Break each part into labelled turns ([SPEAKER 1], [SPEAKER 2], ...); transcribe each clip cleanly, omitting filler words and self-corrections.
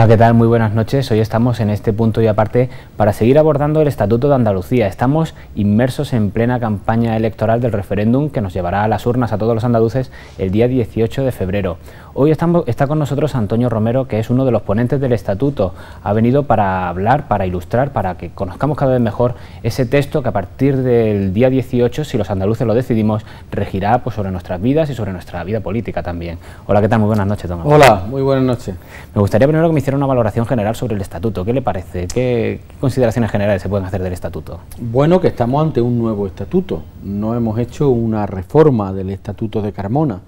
[SPEAKER 1] ¿qué tal? Muy buenas noches. Hoy estamos en este punto y aparte para seguir abordando el Estatuto de Andalucía. Estamos inmersos en plena campaña electoral del referéndum que nos llevará a las urnas a todos los andaluces el día 18 de febrero. Hoy está con nosotros Antonio Romero, que es uno de los ponentes del Estatuto. Ha venido para hablar, para ilustrar, para que conozcamos cada vez mejor ese texto que a partir del día 18, si los andaluces lo decidimos, regirá pues, sobre nuestras vidas y sobre nuestra vida política también. Hola, ¿qué tal? Muy buenas noches, don Antonio.
[SPEAKER 2] Hola, muy buenas noches.
[SPEAKER 1] Me gustaría primero que me hiciera una valoración general sobre el Estatuto. ¿Qué le parece? ¿Qué consideraciones generales se pueden hacer del Estatuto?
[SPEAKER 2] Bueno, que estamos ante un nuevo Estatuto. No hemos hecho una reforma del Estatuto de Carmona.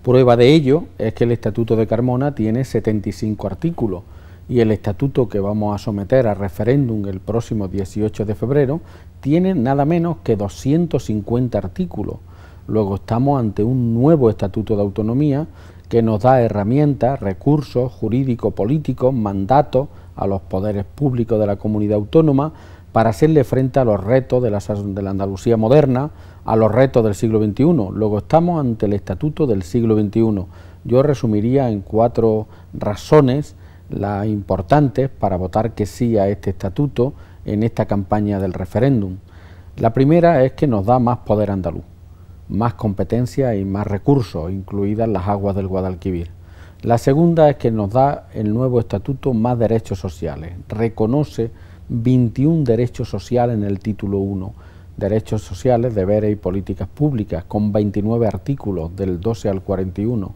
[SPEAKER 2] Prueba de ello es que el Estatuto de Carmona tiene 75 artículos y el Estatuto que vamos a someter a referéndum el próximo 18 de febrero tiene nada menos que 250 artículos. Luego estamos ante un nuevo Estatuto de Autonomía que nos da herramientas, recursos jurídicos, políticos, mandatos a los poderes públicos de la comunidad autónoma para hacerle frente a los retos de la Andalucía moderna, a los retos del siglo XXI. Luego estamos ante el Estatuto del siglo XXI. Yo resumiría en 4 razones las importantes para votar que sí a este Estatuto en esta campaña del referéndum. La primera es que nos da más poder andaluz, más competencia y más recursos, incluidas las aguas del Guadalquivir. La segunda es que nos da el nuevo Estatuto más derechos sociales, reconoce 21 derechos sociales en el título 1, derechos sociales, deberes y políticas públicas, con 29 artículos del 12 al 41.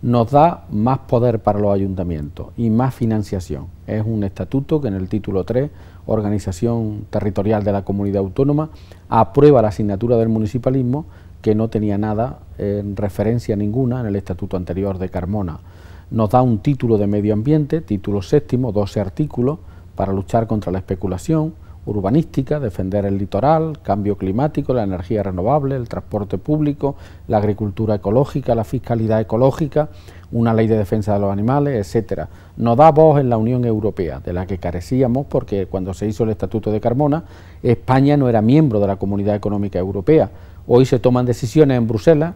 [SPEAKER 2] Nos da más poder para los ayuntamientos y más financiación. Es un estatuto que en el título 3, Organización Territorial de la Comunidad Autónoma, aprueba la asignatura del municipalismo, que no tenía nada en referencia ninguna en el estatuto anterior de Carmona. Nos da un título de medio ambiente, título 7, 12 artículos, para luchar contra la especulación urbanística, defender el litoral, cambio climático, la energía renovable, el transporte público, la agricultura ecológica, la fiscalidad ecológica, una ley de defensa de los animales, etcétera. Nos da voz en la Unión Europea, de la que carecíamos porque cuando se hizo el Estatuto de Carmona, España no era miembro de la Comunidad Económica Europea. Hoy se toman decisiones en Bruselas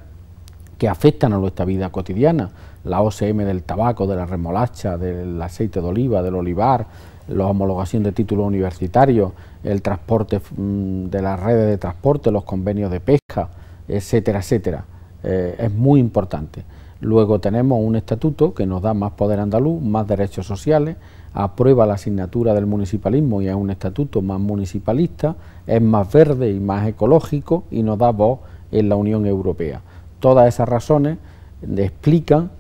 [SPEAKER 2] que afectan a nuestra vida cotidiana, la OCM del tabaco, de la remolacha, del aceite de oliva, del olivar, la homologación de títulos universitarios, el transporte de las redes de transporte, los convenios de pesca, etcétera, etcétera. Es muy importante. Luego tenemos un estatuto que nos da más poder andaluz, más derechos sociales, aprueba la asignatura del municipalismo y es un estatuto más municipalista, es más verde y más ecológico y nos da voz en la Unión Europea. Todas esas razones explican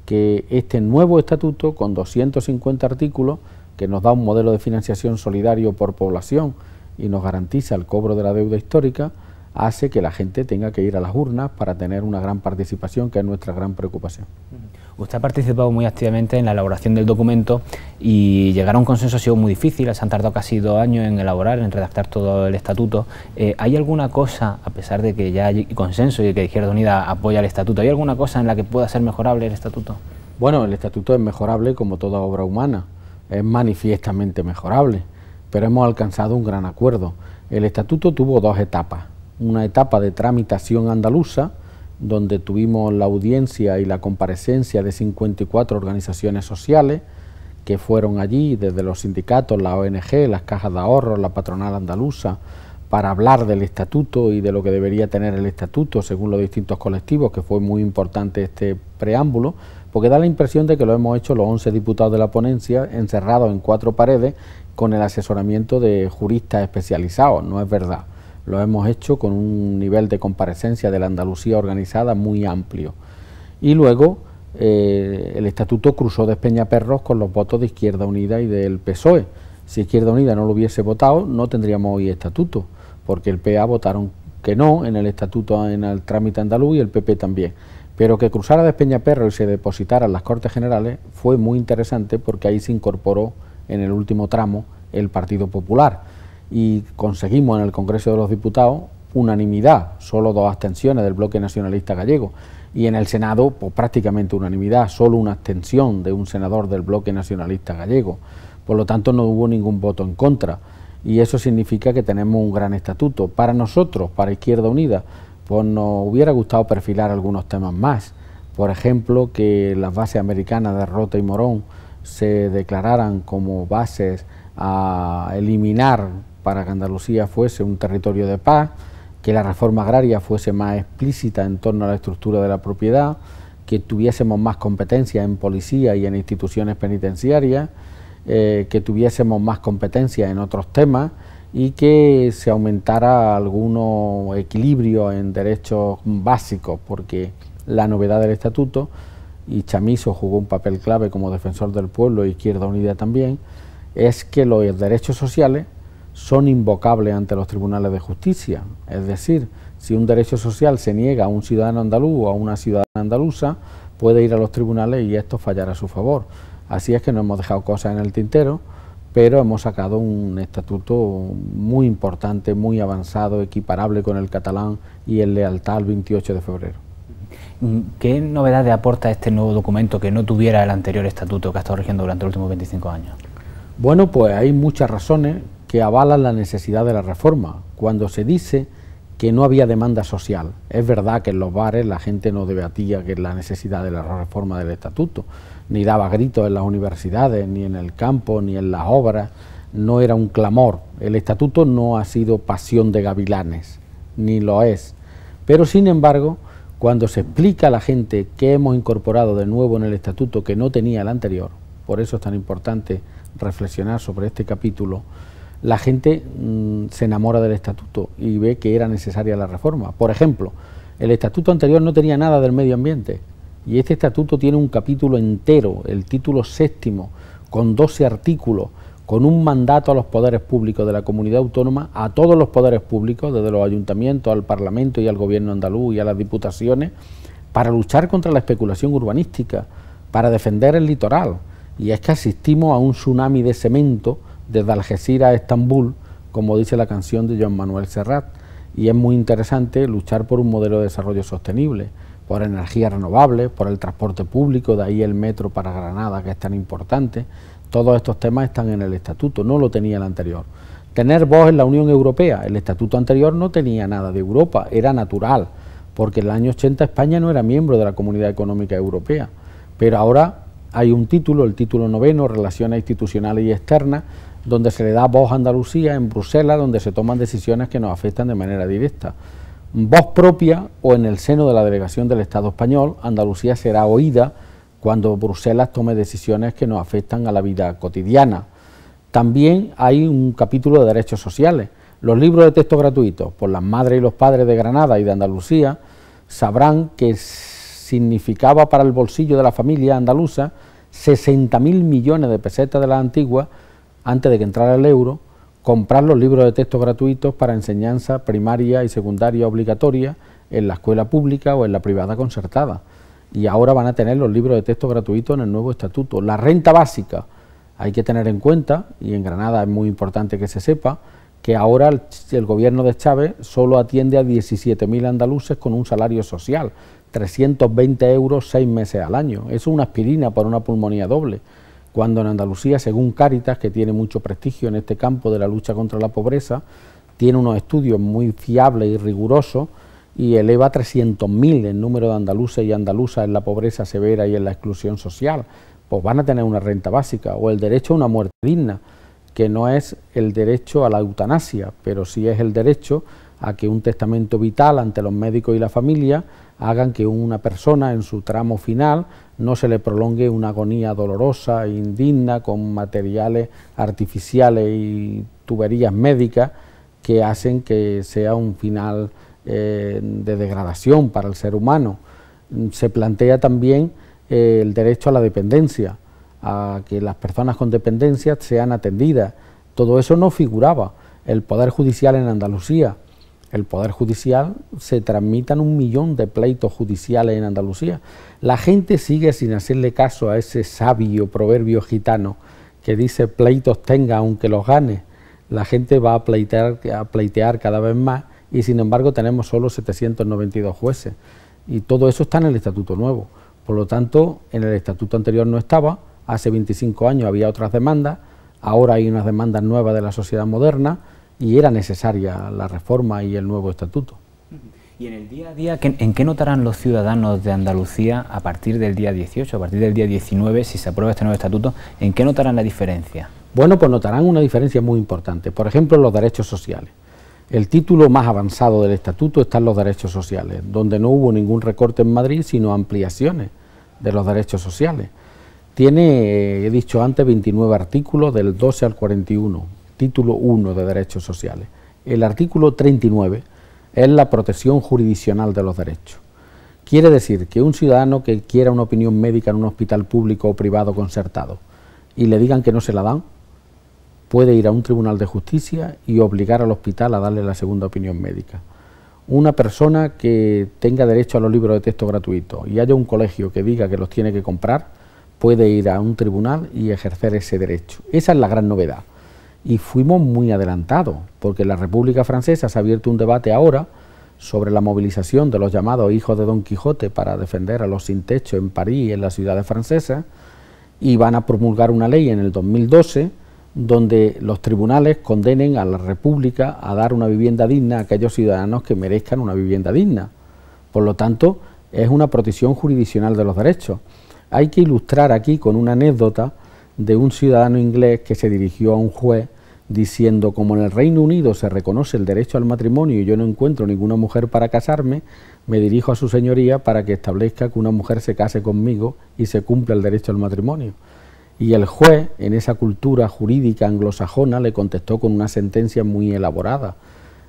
[SPEAKER 2] que este nuevo estatuto, con 250 artículos, que nos da un modelo de financiación solidario por población y nos garantiza el cobro de la deuda histórica, hace que la gente tenga que ir a las urnas para tener una gran participación, que es nuestra gran preocupación.
[SPEAKER 1] Usted ha participado muy activamente en la elaboración del documento y llegar a un consenso ha sido muy difícil, se han tardado casi 2 años en elaborar, en redactar todo el estatuto. ¿Hay alguna cosa, a pesar de que ya hay consenso y de que Izquierda Unida apoya el estatuto, ¿hay alguna cosa en la que pueda ser mejorable el estatuto?
[SPEAKER 2] Bueno, el estatuto es mejorable como toda obra humana, es manifiestamente mejorable, pero hemos alcanzado un gran acuerdo. El estatuto tuvo 2 etapas, una etapa de tramitación andaluza, donde tuvimos la audiencia y la comparecencia de 54 organizaciones sociales que fueron allí, desde los sindicatos, la ONG, las cajas de ahorros, la patronal andaluza, para hablar del estatuto y de lo que debería tener el estatuto según los distintos colectivos, que fue muy importante este preámbulo, porque da la impresión de que lo hemos hecho los 11 diputados de la ponencia, encerrados en 4 paredes, con el asesoramiento de juristas especializados. No es verdad. Lo hemos hecho con un nivel de comparecencia de la Andalucía organizada muy amplio. Y luego el estatuto cruzó Despeñaperros con los votos de Izquierda Unida y del PSOE. Si Izquierda Unida no lo hubiese votado, no tendríamos hoy estatuto, porque el PA votaron que no en el estatuto, en el trámite andaluz, y el PP también. Pero que cruzara Despeñaperros y se depositara en las Cortes Generales fue muy interesante, porque ahí se incorporó en el último tramo el Partido Popular y conseguimos en el Congreso de los Diputados unanimidad, solo 2 abstenciones del Bloque Nacionalista Gallego, y en el Senado pues, prácticamente unanimidad, solo una abstención de un senador del Bloque Nacionalista Gallego. Por lo tanto no hubo ningún voto en contra y eso significa que tenemos un gran estatuto. Para nosotros, para Izquierda Unida, pues nos hubiera gustado perfilar algunos temas más. Por ejemplo, que las bases americanas de Rota y Morón se declararan como bases a eliminar para que Andalucía fuese un territorio de paz, que la reforma agraria fuese más explícita en torno a la estructura de la propiedad, que tuviésemos más competencia en policía y en instituciones penitenciarias, que tuviésemos más competencia en otros temas y que se aumentara algunos equilibrios en derechos básicos, porque la novedad del estatuto, y Chamizo jugó un papel clave como defensor del pueblo e Izquierda Unida también, es que los derechos sociales son invocables ante los tribunales de justicia. Es decir, si un derecho social se niega a un ciudadano andaluz o a una ciudadana andaluza, puede ir a los tribunales y esto fallar a su favor. Así es que no hemos dejado cosas en el tintero, pero hemos sacado un estatuto muy importante, muy avanzado, equiparable con el catalán y en lealtad al 28 de febrero.
[SPEAKER 1] ¿Qué novedades aporta este nuevo documento que no tuviera el anterior estatuto que ha estado rigiendo durante los últimos 25 años?
[SPEAKER 2] Bueno, pues hay muchas razones que avalan la necesidad de la reforma. Cuando se dice que no había demanda social, es verdad que en los bares la gente no debatía que la necesidad de la reforma del estatuto, ni daba gritos en las universidades, ni en el campo, ni en las obras, no era un clamor. El estatuto no ha sido pasión de gavilanes, ni lo es. Pero sin embargo, cuando se explica a la gente qué hemos incorporado de nuevo en el estatuto que no tenía el anterior, por eso es tan importante reflexionar sobre este capítulo, la gente se enamora del estatuto y ve que era necesaria la reforma. Por ejemplo, el estatuto anterior no tenía nada del medio ambiente y este estatuto tiene un capítulo entero, el título 7º, con 12 artículos, con un mandato a los poderes públicos de la comunidad autónoma, a todos los poderes públicos, desde los ayuntamientos al Parlamento y al gobierno andaluz y a las diputaciones, para luchar contra la especulación urbanística, para defender el litoral. Y es que asistimos a un tsunami de cemento desde Algeciras a Estambul, como dice la canción de Joan Manuel Serrat, y es muy interesante luchar por un modelo de desarrollo sostenible, por energías renovables, por el transporte público, de ahí el metro para Granada, que es tan importante. Todos estos temas están en el estatuto, no lo tenía el anterior. Tener voz en la Unión Europea, el estatuto anterior no tenía nada de Europa, era natural, porque en el año 80 España no era miembro de la Comunidad Económica Europea, pero ahora hay un título, el título 9, Relaciones Institucionales y Externas, donde se le da voz a Andalucía en Bruselas, donde se toman decisiones que nos afectan de manera directa. Voz propia o en el seno de la delegación del Estado español, Andalucía será oída cuando Bruselas tome decisiones que nos afectan a la vida cotidiana. También hay un capítulo de derechos sociales. Los libros de texto gratuitos, por las madres y los padres de Granada y de Andalucía, sabrán que significaba para el bolsillo de la familia andaluza 60.000 millones de pesetas de las antiguas, antes de que entrara el euro, comprar los libros de texto gratuitos para enseñanza primaria y secundaria obligatoria en la escuela pública o en la privada concertada. Y ahora van a tener los libros de texto gratuitos en el nuevo estatuto. La renta básica, hay que tener en cuenta, y en Granada es muy importante que se sepa, que ahora el gobierno de Chávez solo atiende a 17.000 andaluces con un salario social, 320 euros 6 meses al año. Eso es una aspirina para una pulmonía doble, cuando en Andalucía, según Cáritas, que tiene mucho prestigio en este campo de la lucha contra la pobreza, tiene unos estudios muy fiables y rigurosos y eleva a 300.000 el número de andaluces y andaluzas en la pobreza severa y en la exclusión social. Pues van a tener una renta básica, o el derecho a una muerte digna, que no es el derecho a la eutanasia, pero sí es el derecho a que un testamento vital ante los médicos y la familia hagan que una persona en su tramo final no se le prolongue una agonía dolorosa e indigna con materiales artificiales y tuberías médicas que hacen que sea un final de degradación para el ser humano. Se plantea también el derecho a la dependencia, a que las personas con dependencia sean atendidas. Todo eso no figuraba. El Poder Judicial en Andalucía, el Poder Judicial, se tramitan 1 millón de pleitos judiciales en Andalucía. La gente sigue sin hacerle caso a ese sabio proverbio gitano que dice pleitos tenga aunque los gane. La gente va a pleitear cada vez más y sin embargo tenemos solo 792 jueces y todo eso está en el Estatuto Nuevo. Por lo tanto, en el Estatuto anterior no estaba, hace 25 años había otras demandas, ahora hay unas demandas nuevas de la sociedad moderna y era necesaria la reforma y el nuevo estatuto.
[SPEAKER 1] Y en el día a día, ¿en qué notarán los ciudadanos de Andalucía a partir del día 18, a partir del día 19, si se aprueba este nuevo estatuto, en qué notarán la diferencia?
[SPEAKER 2] Bueno, pues notarán una diferencia muy importante. Por ejemplo, los derechos sociales. El título más avanzado del estatuto están los derechos sociales, donde no hubo ningún recorte en Madrid, sino ampliaciones de los derechos sociales. Tiene, he dicho antes, 29 artículos del 12 al 41, título 1 de derechos sociales. El artículo 39 es la protección jurisdiccional de los derechos. Quiere decir que un ciudadano que quiera una opinión médica en un hospital público o privado concertado y le digan que no se la dan, puede ir a un tribunal de justicia y obligar al hospital a darle la segunda opinión médica. Una persona que tenga derecho a los libros de texto gratuitos y haya un colegio que diga que los tiene que comprar, puede ir a un tribunal y ejercer ese derecho. Esa es la gran novedad. Y fuimos muy adelantados, porque en la República Francesa se ha abierto un debate ahora sobre la movilización de los llamados hijos de Don Quijote para defender a los sin techo en París y en las ciudades francesas, y van a promulgar una ley en el 2012 donde los tribunales condenen a la República a dar una vivienda digna a aquellos ciudadanos que merezcan una vivienda digna. Por lo tanto, es una protección jurisdiccional de los derechos. Hay que ilustrar aquí con una anécdota de un ciudadano inglés que se dirigió a un juez diciendo: como en el Reino Unido se reconoce el derecho al matrimonio y yo no encuentro ninguna mujer para casarme, me dirijo a su señoría para que establezca que una mujer se case conmigo y se cumpla el derecho al matrimonio. Y el juez, en esa cultura jurídica anglosajona, le contestó con una sentencia muy elaborada,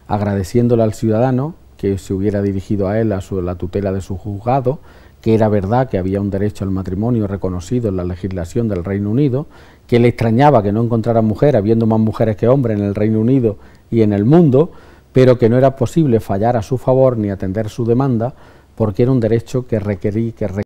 [SPEAKER 2] agradeciéndole al ciudadano que se hubiera dirigido a él a la tutela de su juzgado, que era verdad que había un derecho al matrimonio reconocido en la legislación del Reino Unido, que le extrañaba que no encontrara mujer, habiendo más mujeres que hombres en el Reino Unido y en el mundo, pero que no era posible fallar a su favor ni atender su demanda, porque era un derecho que requería